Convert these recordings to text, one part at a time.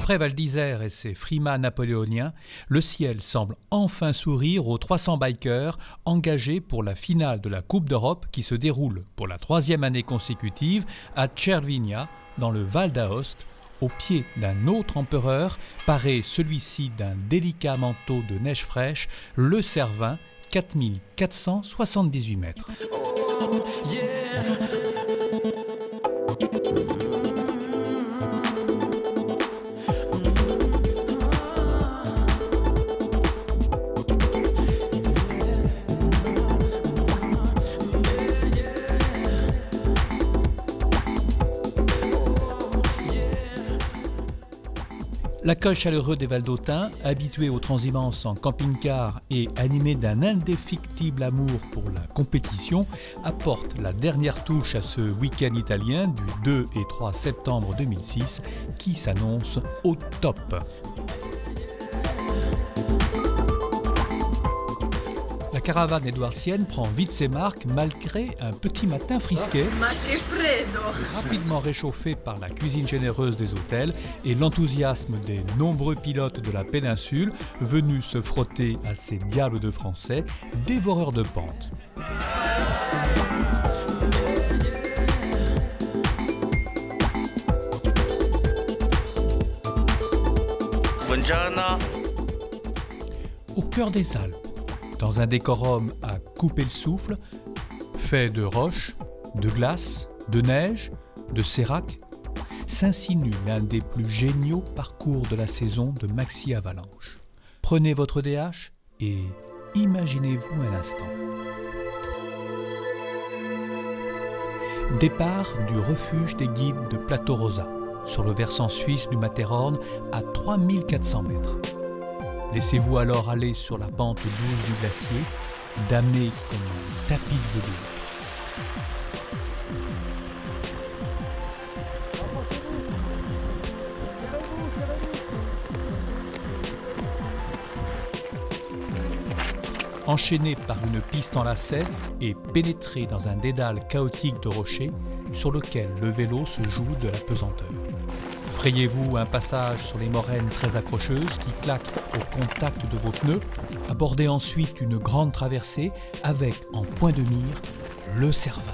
Après Val d'Isère et ses frimas napoléoniens, le ciel semble enfin sourire aux 300 bikers engagés pour la finale de la Coupe d'Europe qui se déroule pour la 3e année consécutive à Cervinia, dans le Val d'Aoste, au pied d'un autre empereur, paré celui-ci d'un délicat manteau de neige fraîche, le Cervin, 4478 mètres. Oh, yeah. L'accueil chaleureux des Valdôtains, habitués aux transimances en camping-car et animés d'un indéfectible amour pour la compétition, apporte la dernière touche à ce week-end italien du 2 et 3 septembre 2006 qui s'annonce au top. La caravane édouardienne prend vite ses marques malgré un petit matin frisquet, rapidement réchauffé par la cuisine généreuse des hôtels et l'enthousiasme des nombreux pilotes de la péninsule venus se frotter à ces diables de Français, dévoreurs de pentes. Buongiorno. Au cœur des Alpes, dans un décorum à couper le souffle, fait de roches, de glace, de neige, de sérac, s'insinue l'un des plus géniaux parcours de la saison de Maxi Avalanche. Prenez votre DH et imaginez-vous un instant. Départ du refuge des guides de Plateau Rosa, sur le versant suisse du Matterhorn à 3400 mètres. Laissez-vous alors aller sur la pente douce du glacier, damé comme un tapis de velours. Enchaîné par une piste en lacet et pénétré dans un dédale chaotique de rochers sur lequel le vélo se joue de la pesanteur. Frayez-vous un passage sur les moraines très accrocheuses qui claquent au contact de vos pneus. Abordez ensuite une grande traversée avec en point de mire le Cervin.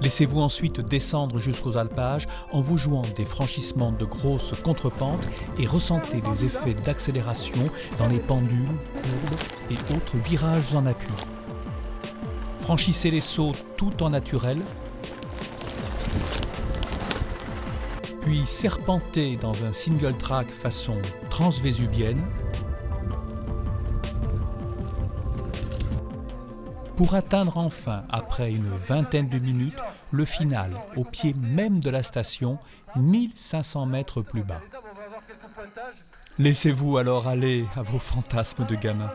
Laissez-vous ensuite descendre jusqu'aux alpages en vous jouant des franchissements de grosses contrepentes et ressentez les effets d'accélération dans les pendules, courbes et autres virages en appui. Franchissez les sauts tout en naturel, puis serpentez dans un single track façon transvésubienne pour atteindre enfin, après une vingtaine de minutes, le final au pied même de la station, 1500 mètres plus bas. Laissez-vous alors aller à vos fantasmes de gamin.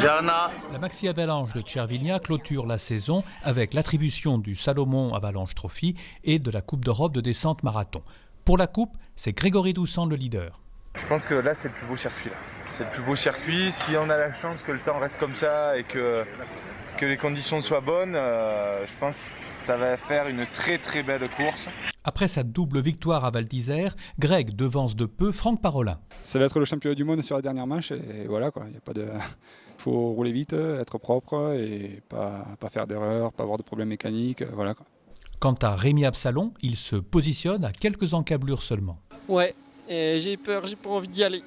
La Maxi Avalanche de Cervinia clôture la saison avec l'attribution du Salomon Avalanche Trophy et de la Coupe d'Europe de descente marathon. Pour la coupe, c'est Grégory Doucet le leader. Je pense que là c'est le plus beau circuit. C'est le plus beau circuit. Si on a la chance que le temps reste comme ça et que les conditions soient bonnes, je pense que ça va faire une très très belle course. Après sa double victoire à Val d'Isère, Greg devance de peu Franck Parolin. Ça va être le championnat du monde sur la dernière manche et voilà quoi. Il y a pas de, faut rouler vite, être propre et pas faire d'erreurs, pas avoir de problèmes mécaniques, voilà quoi. Quant à Rémi Absalon, il se positionne à quelques encablures seulement. Ouais, et j'ai peur, j'ai pas envie d'y aller.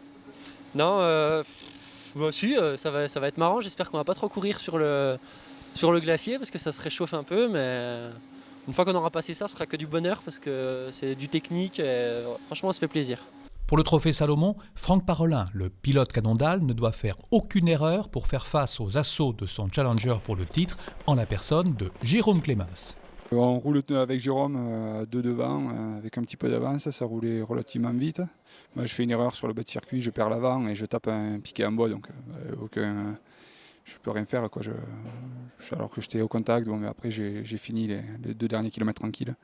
Non, si, ça va être marrant. J'espère qu'on va pas trop courir sur le glacier parce que ça se réchauffe un peu, mais une fois qu'on aura passé ça, ce sera que du bonheur parce que c'est du technique et franchement, on se fait plaisir. Pour le trophée Salomon, Franck Parolin, le pilote Canondal, ne doit faire aucune erreur pour faire face aux assauts de son challenger pour le titre en la personne de Jérôme Clémence. On roule avec Jérôme à deux devant, avec un petit peu d'avance, ça roulait relativement vite. Moi, je fais une erreur sur le bas de circuit, je perds l'avant et je tape un piquet en bois, donc je peux rien faire, quoi. Alors que j'étais au contact, bon, mais après j'ai fini les 2 derniers kilomètres tranquilles.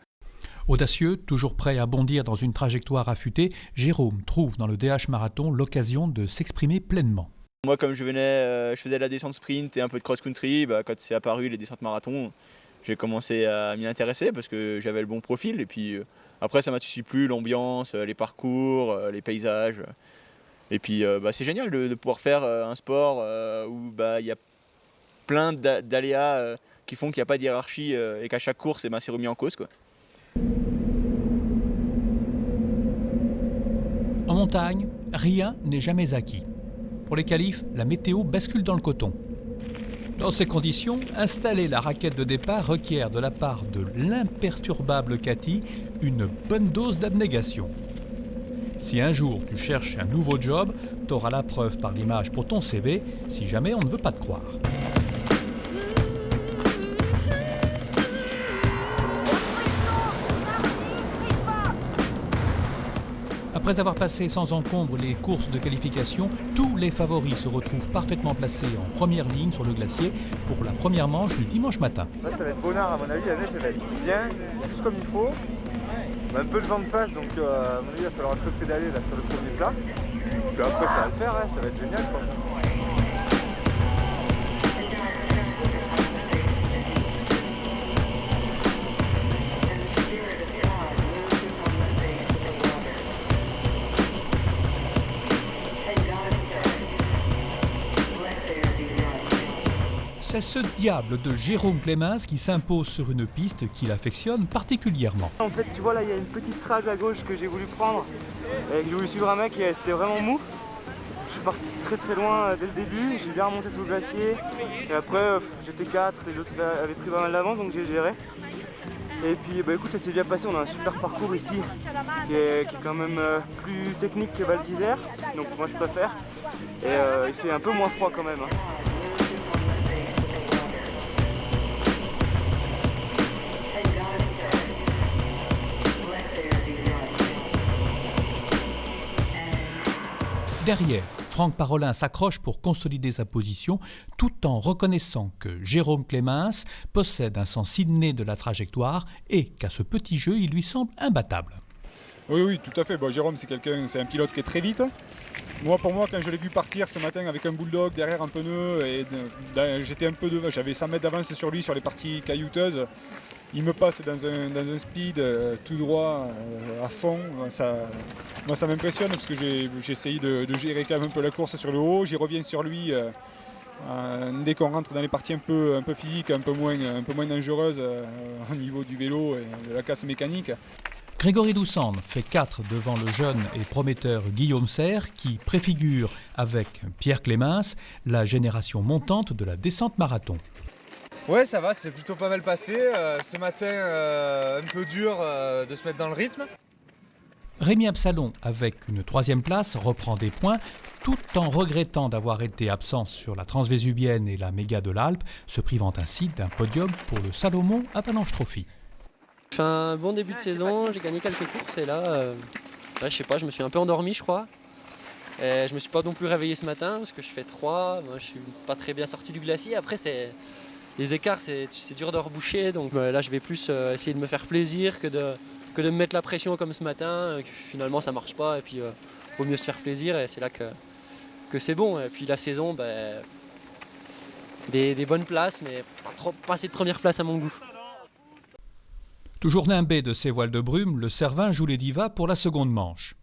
Audacieux, toujours prêt à bondir dans une trajectoire affûtée, Jérôme trouve dans le DH Marathon l'occasion de s'exprimer pleinement. Moi, comme je faisais de la descente sprint et un peu de cross-country, quand c'est apparu les descentes marathon, j'ai commencé à m'y intéresser parce que j'avais le bon profil. Et puis après, ça m'a suffi plus, l'ambiance, les parcours, les paysages. Et puis c'est génial de pouvoir faire un sport où il y a plein d'aléas qui font qu'il n'y a pas de hiérarchie et qu'à chaque course, c'est remis en cause, quoi. En montagne, rien n'est jamais acquis. Pour les qualifs, la météo bascule dans le coton. Dans ces conditions, installer la raquette de départ requiert de la part de l'imperturbable Cathy une bonne dose d'abnégation. Si un jour tu cherches un nouveau job, t'auras la preuve par l'image pour ton CV, si jamais on ne veut pas te croire. Après avoir passé sans encombre les courses de qualification, tous les favoris se retrouvent parfaitement placés en première ligne sur le glacier pour la première manche du dimanche matin. Là, ça va être bonnard à mon avis, la neige ça va être bien, juste comme il faut. On a un peu de vent de face, donc à mon avis il va falloir un peu pédaler là, sur le premier plat. Puis après ça va le faire, ça va être génial je pense. C'est ce diable de Jérôme Clémens qui s'impose sur une piste qu'il affectionne particulièrement. En fait, tu vois là, il y a une petite trace à gauche que j'ai voulu prendre et que j'ai voulu suivre un mec et c'était vraiment mou. Je suis parti très très loin dès le début, j'ai bien remonté sur le glacier et après j'étais 4, les autres avaient pris pas mal d'avance donc j'ai géré. Et puis écoute, ça s'est bien passé, on a un super parcours ici qui est quand même plus technique que Val d'Isère, donc moi je préfère. Et il fait un peu moins froid quand même. Derrière, Franck Parolin s'accroche pour consolider sa position tout en reconnaissant que Jérôme Clémens possède un sens inné de la trajectoire et qu'à ce petit jeu, il lui semble imbattable. Oui, tout à fait. Jérôme, c'est un pilote qui est très vite. Pour moi, quand je l'ai vu partir ce matin avec un bulldog derrière un pneu, j'étais un peu devant, j'avais 100 mètres d'avance sur lui sur les parties caillouteuses. Il me passe dans un speed tout droit à fond. Ça m'impressionne parce que j'ai essayé de gérer quand même un peu la course sur le haut. J'y reviens sur lui dès qu'on rentre dans les parties un peu physiques, un peu moins dangereuses au niveau du vélo et de la casse mécanique. Grégory Doussand fait 4 devant le jeune et prometteur Guillaume Serre qui préfigure avec Pierre Clémens la génération montante de la descente marathon. Ouais, ça va, c'est plutôt pas mal passé. Ce matin, un peu dur de se mettre dans le rythme. Rémi Absalon, avec une 3e place, reprend des points tout en regrettant d'avoir été absent sur la Transvésubienne et la Méga de l'Alpe, se privant ainsi d'un podium pour le Salomon Avalanche Trophy. J'ai fait un bon début de saison, j'ai gagné quelques courses et là, je sais pas, je me suis un peu endormi je crois. Et je me suis pas non plus réveillé ce matin parce que je fais 3, moi, je suis pas très bien sorti du glacier. Après les écarts c'est dur de reboucher, donc là je vais plus essayer de me faire plaisir que de me mettre la pression comme ce matin, que finalement ça marche pas et puis vaut mieux se faire plaisir et c'est là que c'est bon. Et puis la saison, des bonnes places mais pas assez de première place à mon goût. Toujours nimbé de ses voiles de brume, le Cervin joue les divas pour la seconde manche.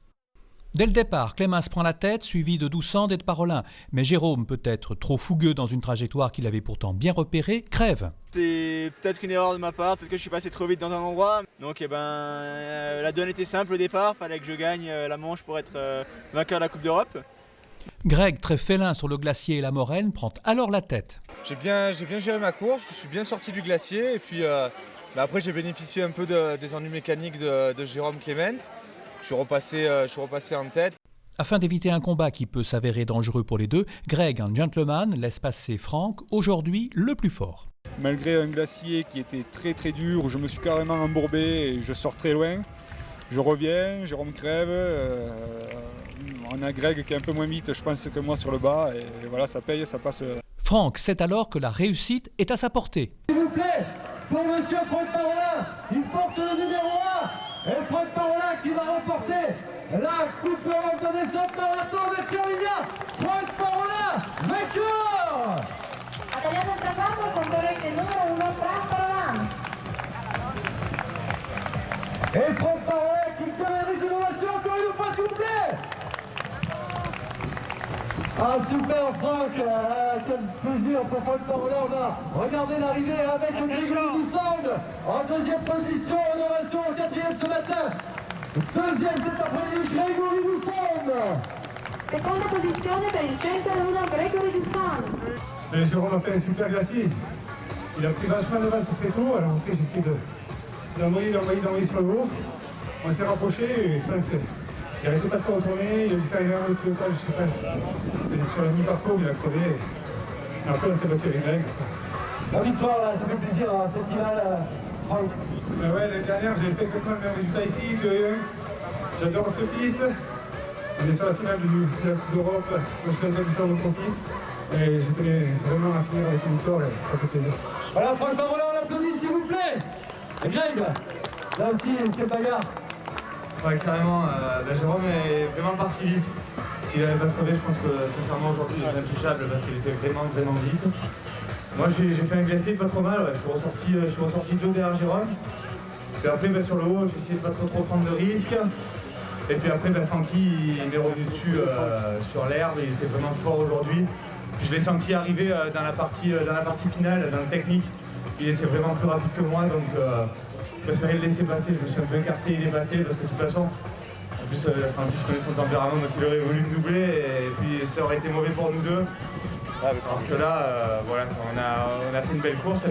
Dès le départ, Clémens prend la tête, suivi de Doussand et de Parolin. Mais Jérôme, peut-être trop fougueux dans une trajectoire qu'il avait pourtant bien repérée, crève. C'est peut-être une erreur de ma part, peut-être que je suis passé trop vite dans un endroit. Donc la donne était simple au départ, fallait que je gagne la manche pour être vainqueur de la Coupe d'Europe. Greg, très félin sur le glacier et la moraine, prend alors la tête. J'ai bien géré ma course, je suis bien sorti du glacier et puis après j'ai bénéficié un peu des ennuis mécaniques de Jérôme Clémens. Je suis repassé en tête. Afin d'éviter un combat qui peut s'avérer dangereux pour les deux, Greg, un gentleman, laisse passer Franck, aujourd'hui le plus fort. Malgré un glacier qui était très très dur, où je me suis carrément embourbé et je sors très loin, je reviens, Jérôme crève, on a Greg qui est un peu moins vite je pense que moi sur le bas et voilà ça paye, ça passe. Franck sait alors que la réussite est à sa portée. S'il vous plaît, pour monsieur Franck Parolin, il porte le numéro 1 et Franck Parolin qui va remporter la Coupe d'Europe de descente marathon de Tchouria. Franck Parolin Et Franck Parolin qui canalise l'innovation, encore une fois s'il vous plaît. Ah super Franck, quel plaisir pour Franck Parolin. On a regardé l'arrivée avec Grégory Doussand en deuxième position, innovation en quatrième ce matin. Deuxième cet après-midi, Grégory Doussand. Seconda posizione per il 101 Grégory Doussand. Jérôme a fait un super glacier. Il a pris vachement d'avance très tôt, alors après j'essaie d'envoyer sur le haut. On s'est rapproché et je pense qu'il n'arrêtait pas de se retourner, il a dû faire une erreur de pilotage, je sais pas. Et sur le mi-parcours, il a crevé. Et après on s'est battu avec Greg. La victoire là, ça fait plaisir à cette finale, Franck. Ouais, l'année dernière j'ai fait exactement le même résultat ici, 2-1. J'adore cette piste. On est sur la finale de la Coupe d'Europe, le championnat du Salon de Profit. Et je tenais vraiment à finir avec une victoire et ça fait plaisir. Voilà, Franck Parolin, on l'applaudit s'il vous plaît. Et Greg, là aussi, quelle bagarre. Ouais, carrément, Jérôme est vraiment parti vite. S'il n'avait pas crevé, je pense que sincèrement aujourd'hui il est intouchable parce qu'il était vraiment vite. Moi j'ai fait un glacier pas trop mal, ouais. je suis ressorti 2 derrière Jérôme. Puis après sur le haut, j'ai essayé de pas trop prendre de risques. Et puis après Francky il m'est revenu dessus sur l'herbe, il était vraiment fort aujourd'hui. Je l'ai senti arriver dans la partie finale, dans le technique. Il était vraiment plus rapide que moi, donc je préférais le laisser passer. Je me suis un peu écarté, il est passé, parce que de toute façon, en plus je connais son tempérament, donc il aurait voulu me doubler, et puis ça aurait été mauvais pour nous deux. Alors que là, voilà, on a fait une belle course.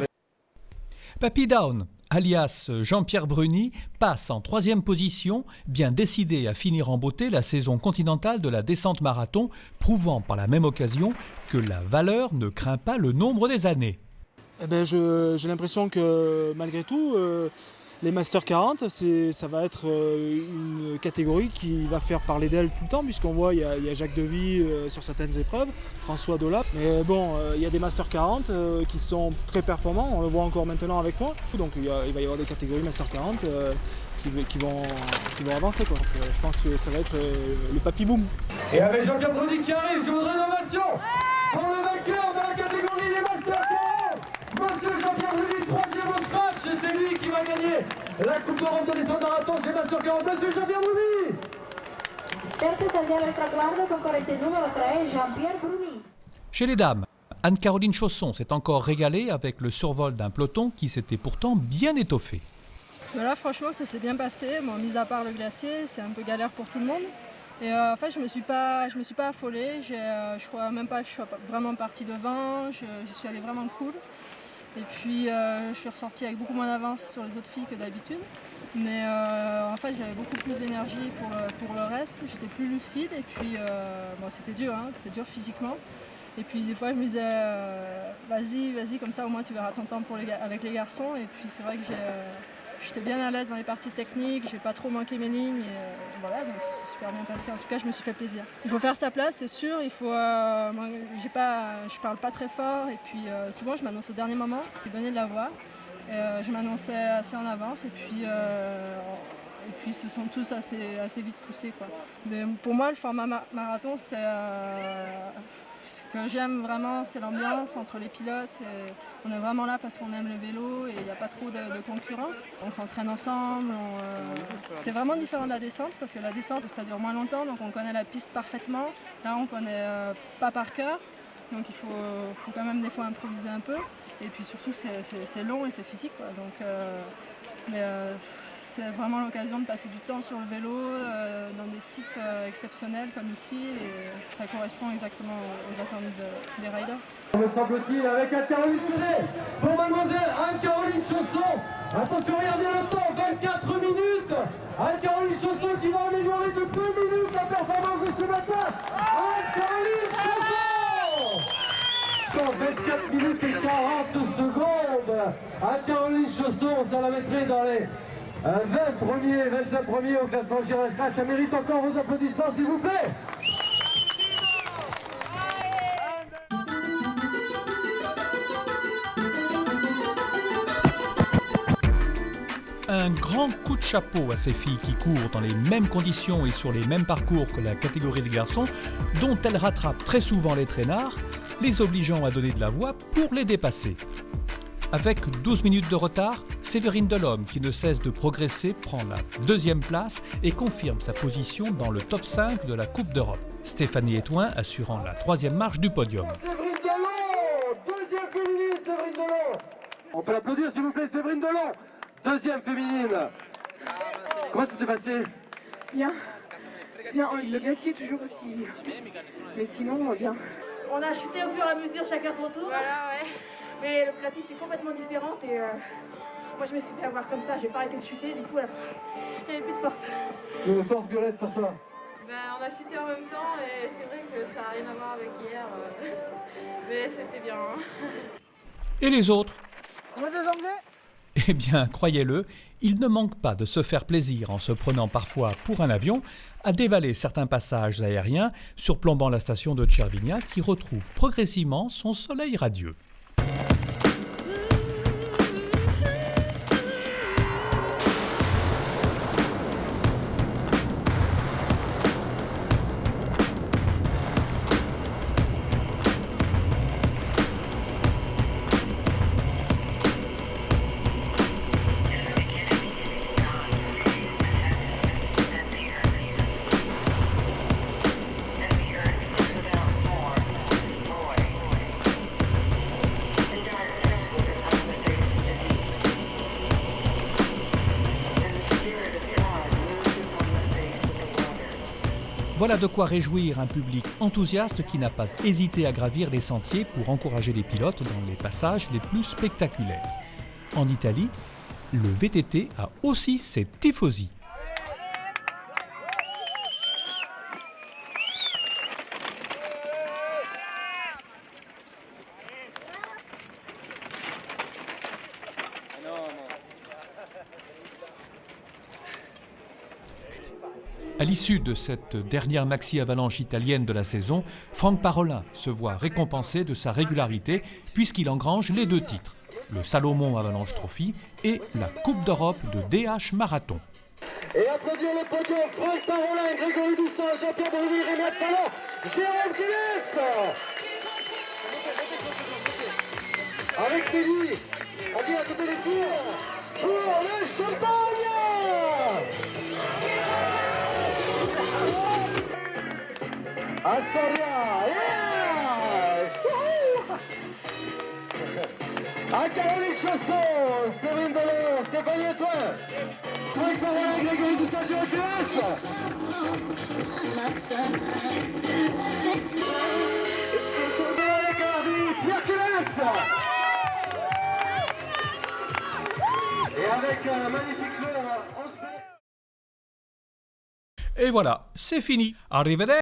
Papy Down, alias Jean-Pierre Bruni, passe en 3e position, bien décidé à finir en beauté la saison continentale de la descente marathon, prouvant par la même occasion que la valeur ne craint pas le nombre des années. Eh ben j'ai l'impression que malgré tout, les Master 40, ça va être une catégorie qui va faire parler d'elle tout le temps, puisqu'on voit il y a Jacques Devy sur certaines épreuves, François Dolat. Mais bon, il y a des Master 40 qui sont très performants, on le voit encore maintenant avec moi. Donc il va y avoir des catégories Master 40 qui vont avancer, quoi. Donc, je pense que ça va être le papy boom. Et avec Jean-Pierre Bruni qui arrive sur une rénovation pour le vainqueur de la catégorie des Master 40, Monsieur Jean-Pierre Bruni, 3e au scratch, et c'est lui qui va gagner la Coupe d'Europe de descente marathon chez Master 40. Monsieur Jean-Pierre Bruni. Terzo italiano al traguardo con corrente numero 3, Jean-Pierre Bruni. Chez les dames, Anne-Caroline Chausson s'est encore régalée avec le survol d'un peloton qui s'était pourtant bien étoffé. Là, franchement, ça s'est bien passé. Bon, mis à part le glacier, c'est un peu galère pour tout le monde. Et en fait, je me suis pas affolée. Je crois même pas que je suis vraiment partie devant. J'y suis allée vraiment cool. Et puis, je suis ressortie avec beaucoup moins d'avance sur les autres filles que d'habitude. Mais en fait, j'avais beaucoup plus d'énergie pour le reste. J'étais plus lucide. Et puis, bon, c'était dur, hein, c'était dur physiquement. Et puis, des fois, je me disais, vas-y, comme ça, au moins, tu verras ton temps avec les garçons. Et puis, c'est vrai que j'étais bien à l'aise dans les parties techniques, j'ai pas trop manqué mes lignes et voilà, donc ça s'est super bien passé. En tout cas, je me suis fait plaisir. Il faut faire sa place, c'est sûr. Il faut, moi, je parle pas très fort et puis souvent je m'annonce au dernier moment, je donner de la voix. Je m'annonçais assez en avance et puis ce sont tous assez vite poussés, quoi. Mais pour moi, le format marathon, c'est ce que j'aime vraiment, c'est l'ambiance entre les pilotes. Et on est vraiment là parce qu'on aime le vélo et il n'y a pas trop de concurrence. On s'entraîne ensemble. C'est vraiment différent de la descente parce que la descente, ça dure moins longtemps, donc on connaît la piste parfaitement. Là, on ne connaît pas par cœur, donc il faut quand même des fois improviser un peu. Et puis surtout, c'est long et c'est physique, quoi. Donc, c'est vraiment l'occasion de passer du temps sur le vélo dans des sites exceptionnels comme ici et ça correspond exactement aux attentes des riders. Me semble-t-il avec Anne-Caroline Chausson pour mademoiselle Anne-Caroline Chausson. Attention, regardez le temps, 24 minutes. Anne-Caroline Chausson qui va améliorer de 2 minutes la performance de ce matin. Anne-Caroline Chausson 24 minutes et 40 secondes. Anne-Caroline Chausson, ça la mettrait dans les 20 premiers, 25 premiers au classement Gérard Crash. Ça mérite encore vos applaudissements, s'il vous plaît. Un grand coup de chapeau à ces filles qui courent dans les mêmes conditions et sur les mêmes parcours que la catégorie des garçons, dont elles rattrapent très souvent les traînards, les obligeant à donner de la voix pour les dépasser. Avec 12 minutes de retard, Séverine Delhomme, qui ne cesse de progresser, prend la 2e place et confirme sa position dans le top 5 de la Coupe d'Europe. Stéphanie Etouin assurant la 3e marche du podium. Séverine Delhomme, 2e féminine, Séverine Delhomme. On peut l'applaudir s'il vous plaît, Séverine Delhomme, 2e féminine. Comment ça s'est passé? Bien. Bien, le glacier est toujours aussi. Mais sinon, bien. On a chuté au fur et à mesure, chacun son tour. Voilà, ouais. Mais la piste est complètement différente et moi je me suis fait avoir comme ça, j'ai pas arrêté de chuter, du coup j'avais plus de force. Une force Violette pour toi? On a chuté en même temps et c'est vrai que ça n'a rien à voir avec hier. Mais c'était bien. Et les autres? On va des Anglais? Eh bien, croyez-le, il ne manque pas de se faire plaisir en se prenant parfois pour un avion, à dévaler certains passages aériens, surplombant la station de Cervinia qui retrouve progressivement son soleil radieux. Voilà de quoi réjouir un public enthousiaste qui n'a pas hésité à gravir les sentiers pour encourager les pilotes dans les passages les plus spectaculaires. En Italie, le VTT a aussi ses tifosi. À l'issue de cette dernière maxi-avalanche italienne de la saison, Franck Parolin se voit récompensé de sa régularité puisqu'il engrange les 2 titres, le Salomon Avalanche Trophy et la Coupe d'Europe de DH Marathon. Et applaudir le podium, Franck Parolin, Grégory Doussin, Jean-Pierre Bruni, Rémi Absalon, Jérôme Clémens. Avec Nelly, on dit à côté des fours, pour le champagne. Astoria, yeah! À Caroline Chausson, Séverine Delhomme, Stéphanie Etouin, Franck Parolin, Grégory Doussin, Jérôme Clémens. Pierre Clémens. Et avec un magnifique fleur, on se met... Et voilà, c'est fini. Arrivederci.